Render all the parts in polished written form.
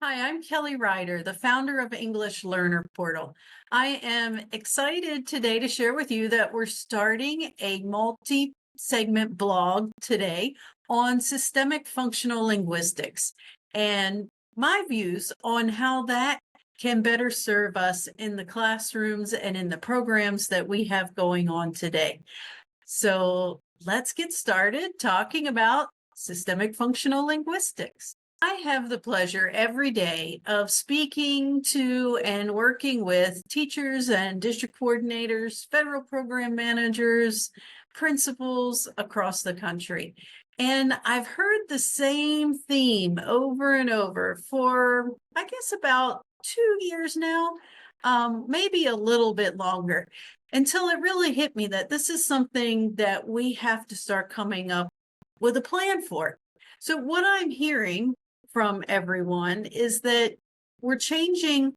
Hi, I'm Kelly Ryder, the founder of English Learner Portal. I am excited today to share with you that we're starting a multi-segment blog today on systemic functional linguistics and my views on how that can better serve us in the classrooms and in the programs that we have going on today. So let's get started talking about systemic functional linguistics. I have the pleasure every day of speaking to and working with teachers and district coordinators, federal program managers, principals across the country. And I've heard the same theme over and over for, I guess, about 2 years now, maybe a little bit longer, until it really hit me that this is something that we have to start coming up with a plan for. So what I'm hearing from everyone is that we're changing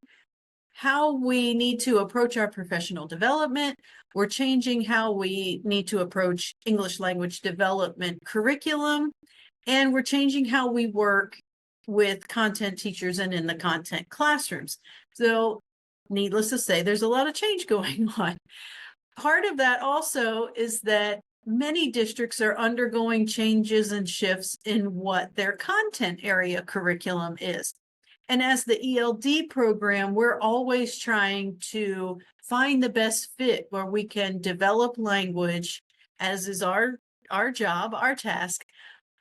how we need to approach our professional development. We're changing how we need to approach English language development curriculum, and we're changing how we work with content teachers and in the content classrooms. So needless to say, there's a lot of change going on. Part of that also is that many districts are undergoing changes and shifts in what their content area curriculum is. And as the ELD program, we're always trying to find the best fit where we can develop language, as is our job, our task,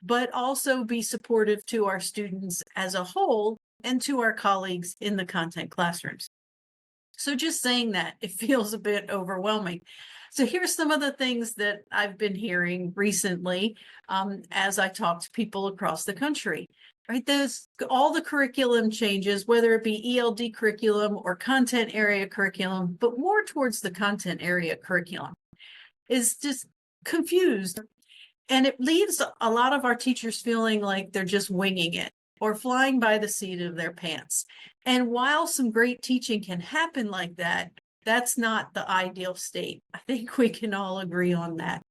but also be supportive to our students as a whole and to our colleagues in the content classrooms. So just saying that, it feels a bit overwhelming. So here's some of the things that I've been hearing recently as I talk to people across the country. Right, there's all the curriculum changes, whether it be ELD curriculum or content area curriculum, but more towards the content area curriculum, is just confused. And it leaves a lot of our teachers feeling like they're just winging it or flying by the seat of their pants. And while some great teaching can happen like that, that's not the ideal state. I think we can all agree on that.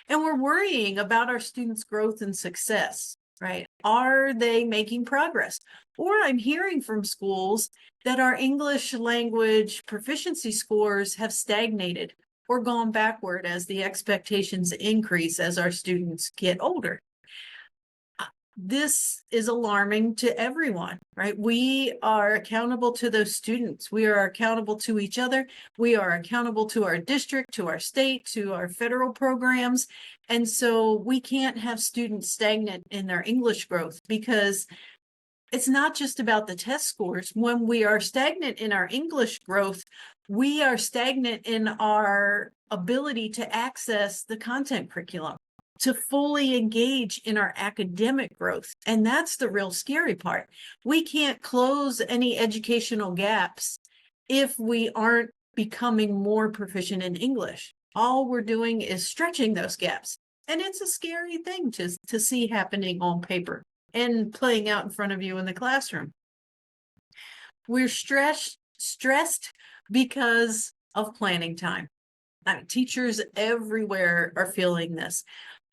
And we're worrying about our students' growth and success, right? Are they making progress? Or I'm hearing from schools that our English language proficiency scores have stagnated or gone backward as the expectations increase as our students get older. This is alarming to everyone, right? We are accountable to those students. We are accountable to each other. We are accountable to our district, to our state, to our federal programs. And so we can't have students stagnant in their English growth because it's not just about the test scores. When we are stagnant in our English growth, we are stagnant in our ability to access the content curriculum, to fully engage in our academic growth. And that's the real scary part. We can't close any educational gaps if we aren't becoming more proficient in English. All we're doing is stretching those gaps. And it's a scary thing to see happening on paper and playing out in front of you in the classroom. We're stressed because of planning time. Teachers everywhere are feeling this.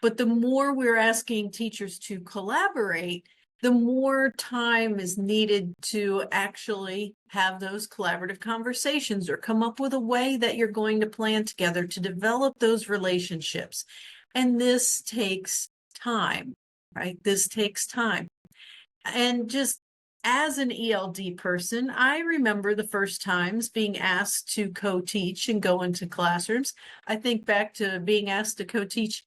But the more we're asking teachers to collaborate, the more time is needed to actually have those collaborative conversations or come up with a way that you're going to plan together to develop those relationships. And this takes time, right? This takes time. And just as an ELD person, I remember the first times being asked to co-teach and go into classrooms. I think back to being asked to co-teach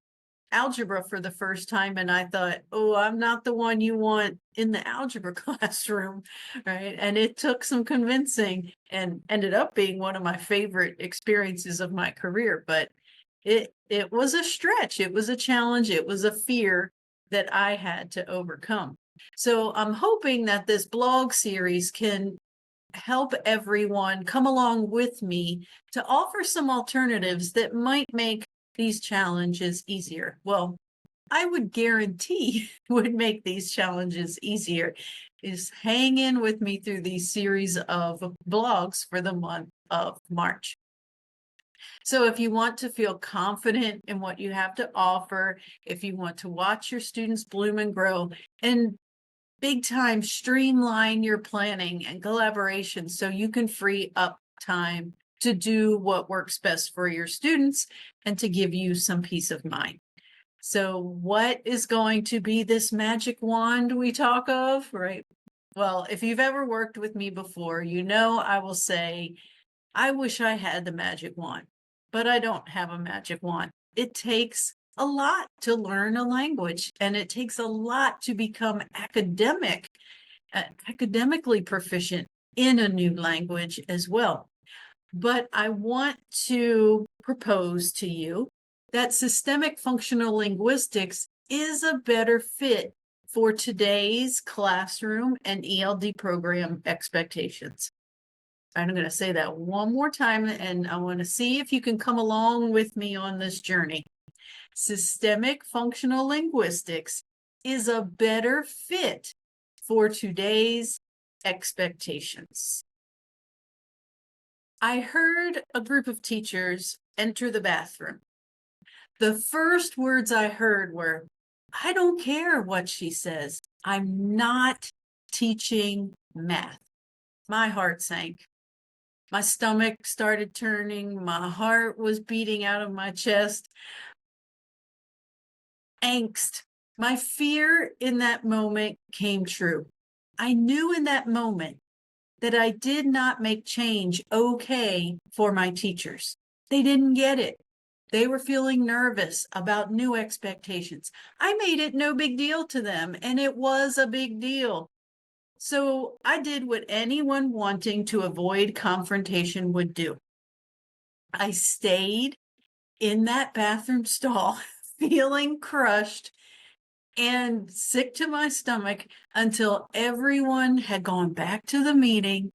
algebra for the first time, and I thought, oh, I'm not the one you want in the algebra classroom, right? And it took some convincing and ended up being one of my favorite experiences of my career. But it was a stretch, it was a challenge, it was a fear that I had to overcome. So I'm hoping that this blog series can help everyone come along with me to offer some alternatives that might make these challenges easier. Well, I would guarantee would make these challenges easier is hang in with me through these series of blogs for the month of March. So if you want to feel confident in what you have to offer, if you want to watch your students bloom and grow, and big time streamline your planning and collaboration so you can free up time to do what works best for your students and to give you some peace of mind. So what is going to be this magic wand we talk of, right? Well, if you've ever worked with me before, you know I will say, I wish I had the magic wand, but I don't have a magic wand. It takes a lot to learn a language, and it takes a lot to become academically proficient in a new language as well. But I want to propose to you that systemic functional linguistics is a better fit for today's classroom and ELD program expectations. I'm going to say that one more time, and I want to see if you can come along with me on this journey. Systemic functional linguistics is a better fit for today's expectations. I heard a group of teachers enter the bathroom. The first words I heard were, "I don't care what she says. I'm not teaching math." My heart sank. My stomach started turning. My heart was beating out of my chest. Angst. My fear in that moment came true. I knew in that moment that I did not make change okay for my teachers. They didn't get it. They were feeling nervous about new expectations. I made it no big deal to them, and it was a big deal. So I did what anyone wanting to avoid confrontation would do. I stayed in that bathroom stall, feeling crushed and sick to my stomach until everyone had gone back to the meeting.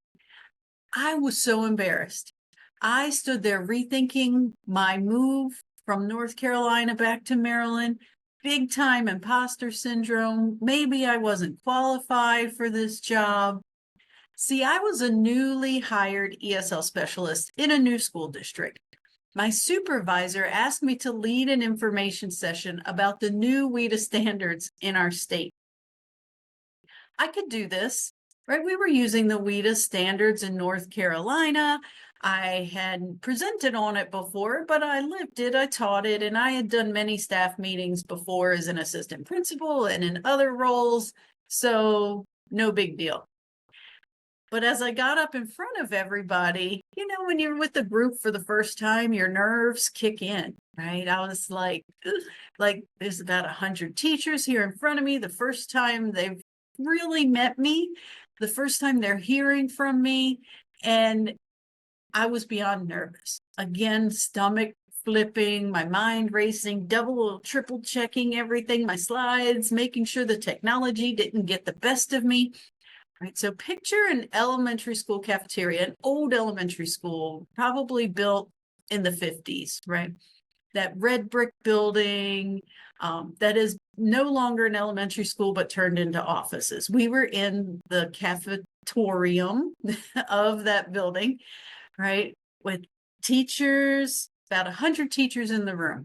I was so embarrassed. I stood there rethinking my move from North Carolina back to Maryland, big time imposter syndrome. Maybe I wasn't qualified for this job. See, I was a newly hired ESL specialist in a new school district. My supervisor asked me to lead an information session about the new WIDA standards in our state. I could do this, right? We were using the WIDA standards in North Carolina. I had presented on it before, but I lived it, I taught it, and I had done many staff meetings before as an assistant principal and in other roles, so no big deal. But as I got up in front of everybody, you know, when you're with the group for the first time, your nerves kick in, right? I was like, ugh. Like there's about 100 teachers here in front of me. The first time they've really met me, the first time they're hearing from me. And I was beyond nervous. Again, stomach flipping, my mind racing, double, triple checking everything, my slides, making sure the technology didn't get the best of me. Right, so picture an elementary school cafeteria, an old elementary school, probably built in the 50s, right? That red brick building that is no longer an elementary school, but turned into offices. We were in the cafetorium of that building, right? With teachers, about 100 teachers in the room.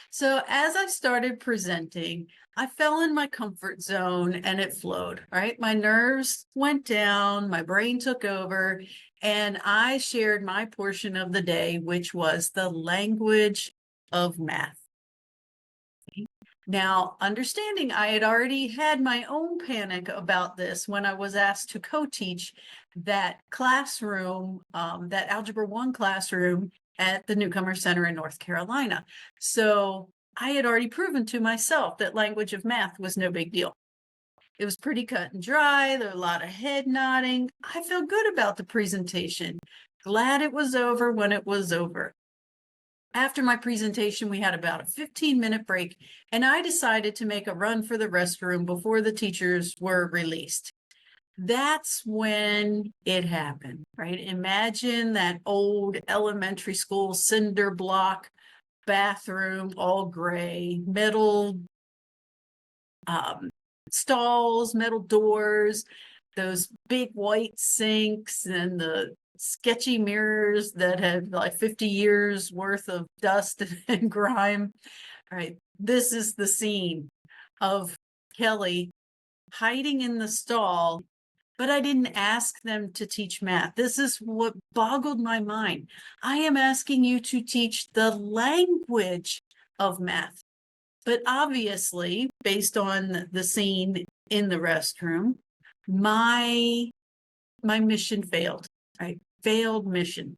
So as I started presenting, I fell in my comfort zone and it flowed, right? My nerves went down, my brain took over, and I shared my portion of the day, which was the language of math. Now, understanding I had already had my own panic about this when I was asked to co-teach that classroom, that Algebra 1 classroom at the Newcomer Center in North Carolina. So I had already proven to myself that language of math was no big deal. It was pretty cut and dry. There was a lot of head nodding. I feel good about the presentation. Glad it was over when it was over. After my presentation, we had about a 15-minute break, and I decided to make a run for the restroom before the teachers were released. That's when it happened, right? Imagine that old elementary school cinder block bathroom, all gray, metal stalls, metal doors, those big white sinks, and the sketchy mirrors that had like 50 years worth of dust and grime. All right, this is the scene of Kelly hiding in the stall, but I didn't ask them to teach math. This is what boggled my mind. I am asking you to teach the language of math. But obviously, based on the scene in the restroom, my mission failed. Right? Failed mission.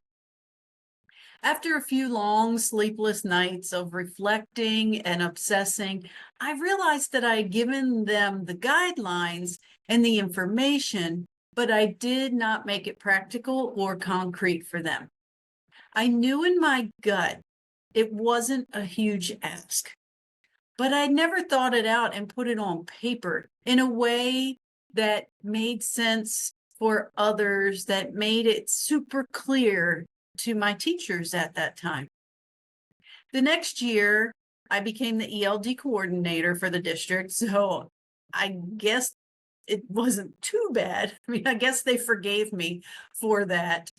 After a few long, sleepless nights of reflecting and obsessing, I realized that I had given them the guidelines and the information, but I did not make it practical or concrete for them. I knew in my gut it wasn't a huge ask, but I never thought it out and put it on paper in a way that made sense for others, that made it super clear to my teachers at that time. The next year, I became the ELD coordinator for the district, so I guess it wasn't too bad. I mean, I guess they forgave me for that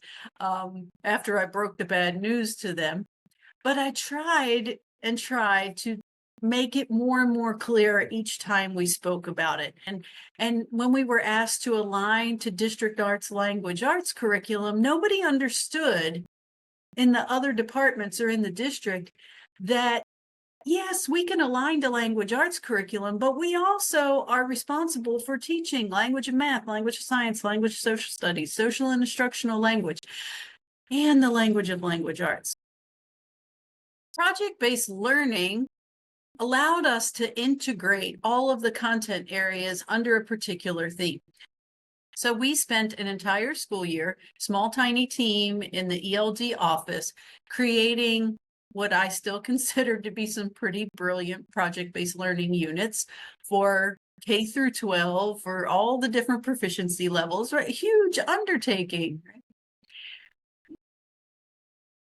after I broke the bad news to them. But I tried and tried to make it more and more clear each time we spoke about it. And when we were asked to align to district arts language arts curriculum, nobody understood in the other departments or in the district that yes, we can align to language arts curriculum, but we also are responsible for teaching language and math, language of science, language of social studies, social and instructional language, and the language of language arts. Project-based learning allowed us to integrate all of the content areas under a particular theme. So we spent an entire school year, small, tiny team in the ELD office, creating what I still consider to be some pretty brilliant project-based learning units for K through 12, for all the different proficiency levels, right? Huge undertaking. Right?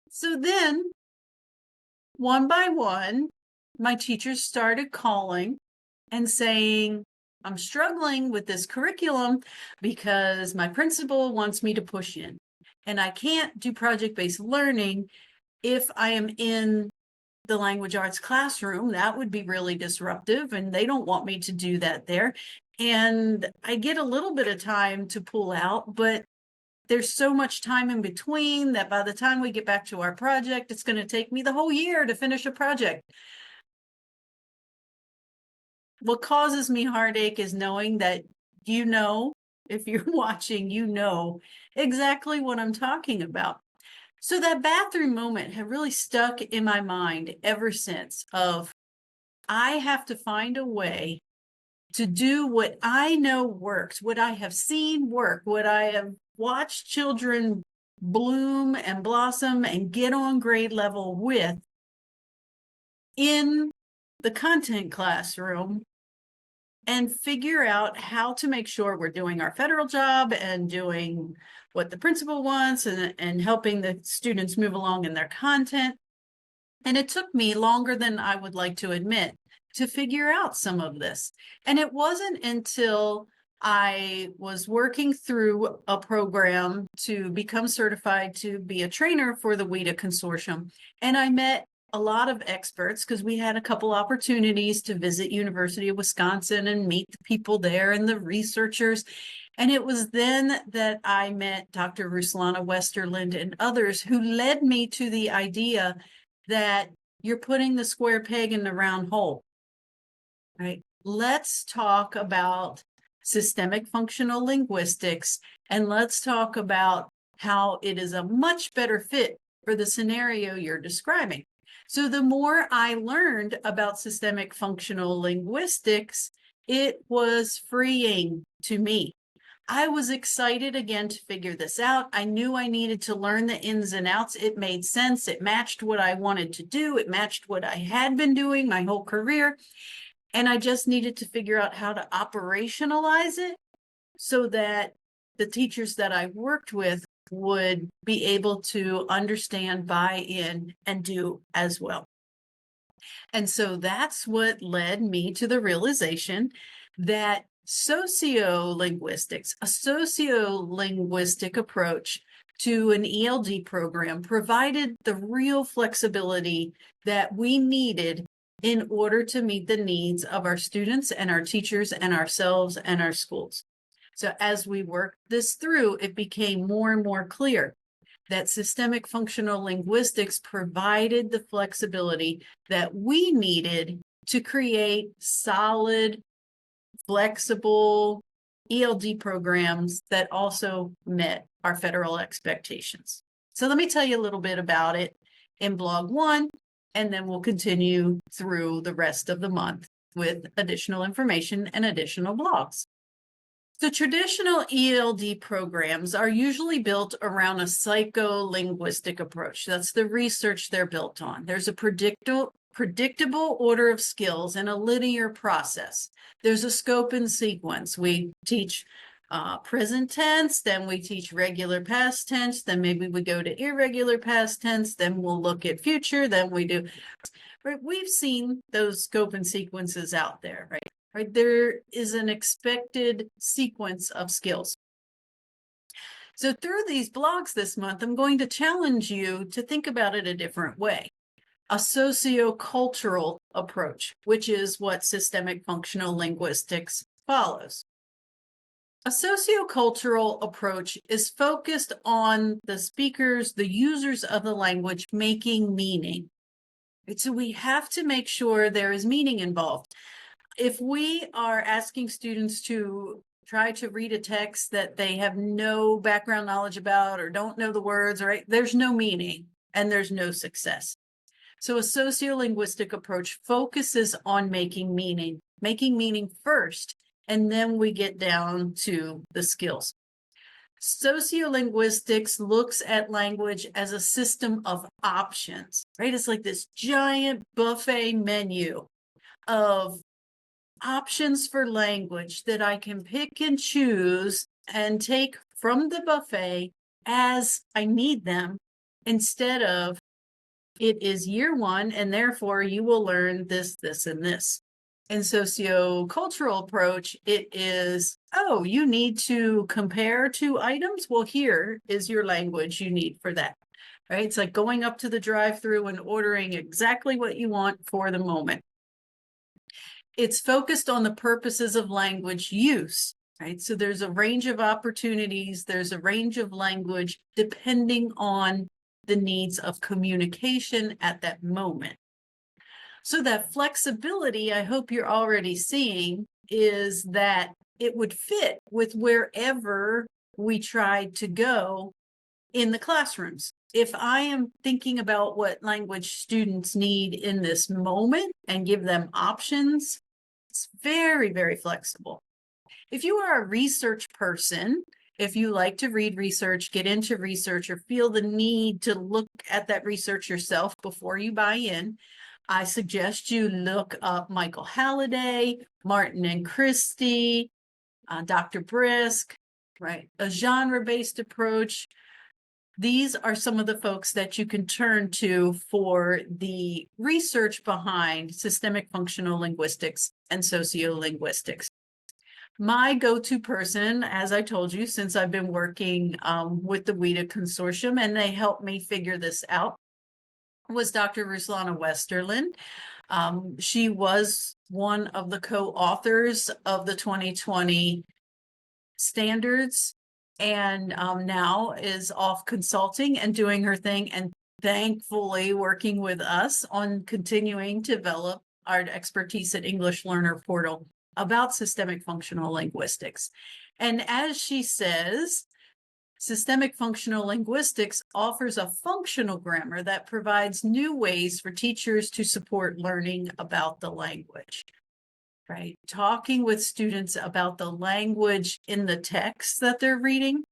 So then, one by one, my teachers started calling and saying, I'm struggling with this curriculum because my principal wants me to push in. And I can't do project-based learning if I am in the language arts classroom. That would be really disruptive, and they don't want me to do that there. And I get a little bit of time to pull out, but there's so much time in between that by the time we get back to our project, it's going to take me the whole year to finish a project. What causes me heartache is knowing that, if you're watching, exactly what I'm talking about. So that bathroom moment had really stuck in my mind ever since of I have to find a way to do what I know works, what I have seen work, what I have watched children bloom and blossom and get on grade level with in the content classroom, and figure out how to make sure we're doing our federal job and doing what the principal wants and helping the students move along in their content. And it took me longer than I would like to admit to figure out some of this. And it wasn't until I was working through a program to become certified to be a trainer for the WIDA Consortium. And I met a lot of experts because we had a couple opportunities to visit University of Wisconsin and meet the people there and the researchers. And it was then that I met Dr. Ruslana Westerland and others who led me to the idea that you're putting the square peg in the round hole, right? Let's talk about systemic functional linguistics, and let's talk about how it is a much better fit for the scenario you're describing. So the more I learned about systemic functional linguistics, it was freeing to me. I was excited again to figure this out. I knew I needed to learn the ins and outs. It made sense. It matched what I wanted to do. It matched what I had been doing my whole career. And I just needed to figure out how to operationalize it so that the teachers that I worked with would be able to understand, buy in, and do as well. And so that's what led me to the realization that sociolinguistics, a sociolinguistic approach to an ELD program, provided the real flexibility that we needed in order to meet the needs of our students and our teachers and ourselves and our schools. So as we worked this through, it became more and more clear that systemic functional linguistics provided the flexibility that we needed to create solid, flexible ELD programs that also met our federal expectations. So let me tell you a little bit about it in blog 1, and then we'll continue through the rest of the month with additional information and additional blogs. The traditional ELD programs are usually built around a psycholinguistic approach. That's the research they're built on. There's a predictable order of skills and a linear process. There's a scope and sequence. We teach present tense, then we teach regular past tense, then maybe we go to irregular past tense, then we'll look at future, then we do. Right? We've seen those scope and sequences out there, right? Right, there is an expected sequence of skills. So through these blogs this month, I'm going to challenge you to think about it a different way. A sociocultural approach, which is what systemic functional linguistics follows. A sociocultural approach is focused on the speakers, the users of the language making meaning. Right? So we have to make sure there is meaning involved. If we are asking students to try to read a text that they have no background knowledge about or don't know the words, right, there's no meaning and there's no success. So a sociolinguistic approach focuses on making meaning first, and then we get down to the skills. Sociolinguistics looks at language as a system of options, right? It's like this giant buffet menu of options for language that I can pick and choose and take from the buffet as I need them, instead of it is year 1 and therefore you will learn this, this, and this. In sociocultural approach, it is, oh, you need to compare 2 items? Well, here is your language you need for that, right? It's like going up to the drive-through and ordering exactly what you want for the moment. It's focused on the purposes of language use, right? So there's a range of opportunities, there's a range of language depending on the needs of communication at that moment. So that flexibility, I hope you're already seeing, is that it would fit with wherever we tried to go in the classrooms. If I am thinking about what language students need in this moment and give them options, it's very, very flexible. If you are a research person, if you like to read research, get into research, or feel the need to look at that research yourself before you buy in, I suggest you look up Michael Halliday, Martin and Christie, Dr. Brisk, right? A genre-based approach. These are some of the folks that you can turn to for the research behind systemic functional linguistics and sociolinguistics. My go-to person, as I told you, since I've been working with the WIDA Consortium, and they helped me figure this out, was Dr. Ruslana Westerlin. She was one of the co-authors of the 2020 standards, and now is off consulting and doing her thing, and thankfully working with us on continuing to develop our expertise at English Learner Portal about systemic functional linguistics. And as she says, systemic functional linguistics offers a functional grammar that provides new ways for teachers to support learning about the language. Right? Talking with students about the language in the text that they're reading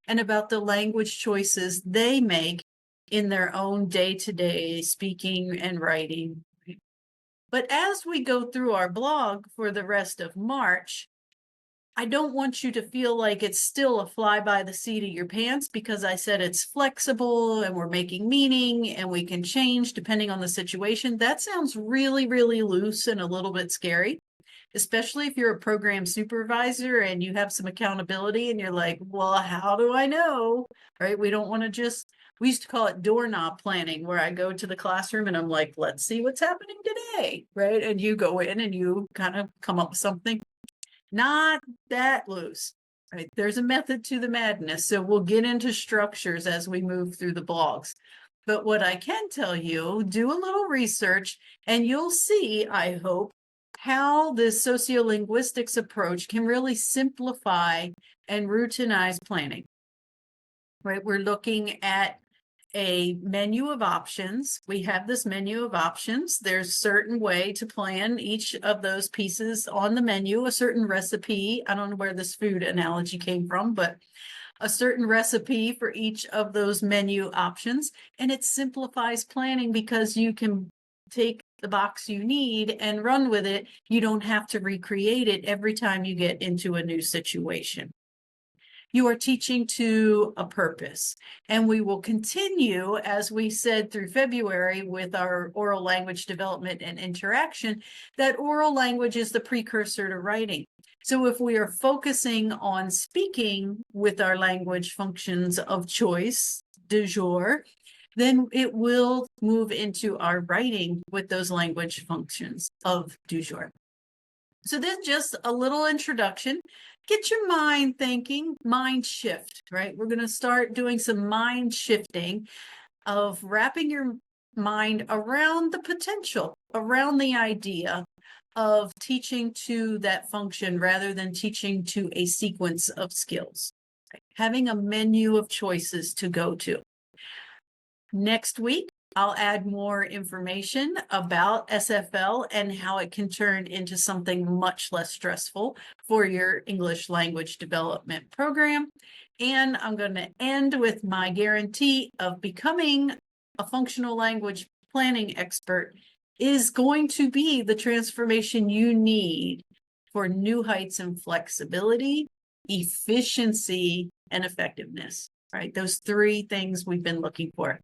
and about the language choices they make in their own day-to-day speaking and writing. But as we go through our blog for the rest of March, I don't want you to feel like it's still a fly by the seat of your pants, because I said it's flexible and we're making meaning and we can change depending on the situation. That sounds really, really loose and a little bit scary. especially if you're a program supervisor and you have some accountability and you're like, well, how do I know? Right? We don't want to just, we used to call it doorknob planning, where I go to the classroom and I'm like, let's see what's happening today. Right? And you go in and you kind of come up with something. Not that loose. Right? There's a method to the madness. So we'll get into structures as we move through the blogs. But what I can tell you, do a little research and you'll see, I hope, how this sociolinguistics approach can really simplify and routinize planning. Right? We're looking at a menu of options. We have this menu of options. There's a certain way to plan each of those pieces on the menu, a certain recipe. I don't know where this food analogy came from, but a certain recipe for each of those menu options. And it simplifies planning because you can take the box you need and run with it. You don't have to recreate it every time you get into a new situation. You are teaching to a purpose. And we will continue, as we said through February, with our oral language development and interaction, that oral language is the precursor to writing. So if we are focusing on speaking with our language functions of choice, du jour, then it will move into our writing with those language functions of du jour. So this is just a little introduction. Get your mind thinking, mind shift, right? We're going to start doing some mind shifting of wrapping your mind around the potential, around the idea of teaching to that function rather than teaching to a sequence of skills. Right? Having a menu of choices to go to. Next week, I'll add more information about SFL and how it can turn into something much less stressful for your English language development program. And I'm going to end with my guarantee of becoming a functional language planning expert is going to be the transformation you need for new heights in flexibility, efficiency, and effectiveness, right? Those three things we've been looking for.